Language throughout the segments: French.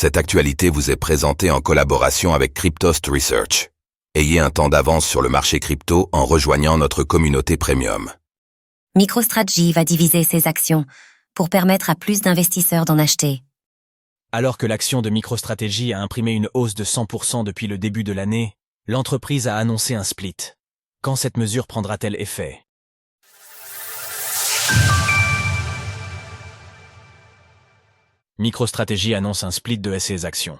Cette actualité vous est présentée en collaboration avec Cryptost Research. Ayez un temps d'avance sur le marché crypto en rejoignant notre communauté premium. MicroStrategy va diviser ses actions pour permettre à plus d'investisseurs d'en acheter. Alors que l'action de MicroStrategy a imprimé une hausse de 100% depuis le début de l'année, l'entreprise a annoncé un split. Quand cette mesure prendra-t-elle effet? MicroStrategy annonce un split de ses actions.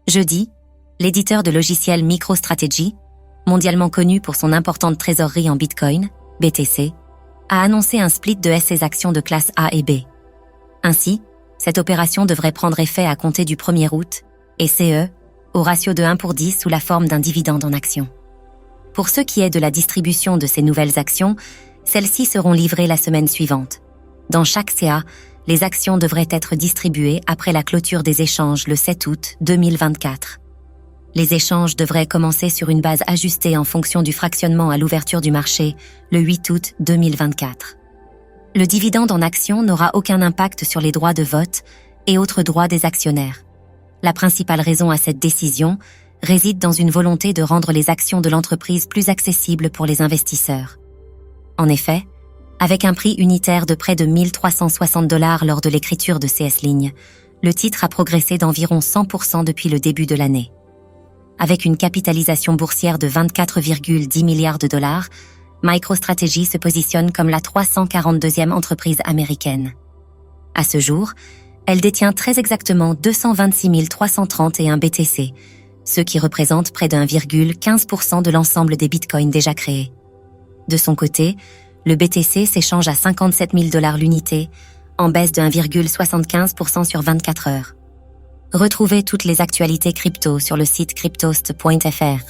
Jeudi, l'éditeur de logiciels MicroStrategy, mondialement connu pour son importante trésorerie en Bitcoin, BTC, a annoncé un split de ses actions de classe A et B. Ainsi, cette opération devrait prendre effet à compter du 1er août, et CE, au ratio de 1/10 sous la forme d'un dividende en actions. Pour ce qui est de la distribution de ces nouvelles actions, celles-ci seront livrées la semaine suivante. Dans chaque CA, les actions devraient être distribuées après la clôture des échanges le 7 août 2024. Les échanges devraient commencer sur une base ajustée en fonction du fractionnement à l'ouverture du marché le 8 août 2024. Le dividende en actions n'aura aucun impact sur les droits de vote et autres droits des actionnaires. La principale raison à cette décision réside dans une volonté de rendre les actions de l'entreprise plus accessibles pour les investisseurs. En effet, avec un prix unitaire de près de 1 360 $ lors de l'écriture de CS Ligne, le titre a progressé d'environ 100% depuis le début de l'année. Avec une capitalisation boursière de 24,10 milliards de dollars, MicroStrategy se positionne comme la 342e entreprise américaine. À ce jour, elle détient très exactement 226 331 BTC, ce qui représente près de 1,15% de l'ensemble des bitcoins déjà créés. De son côté, le BTC s'échange à 57 000 $ l'unité, en baisse de 1,75% sur 24 heures. Retrouvez toutes les actualités crypto sur le site cryptost.fr.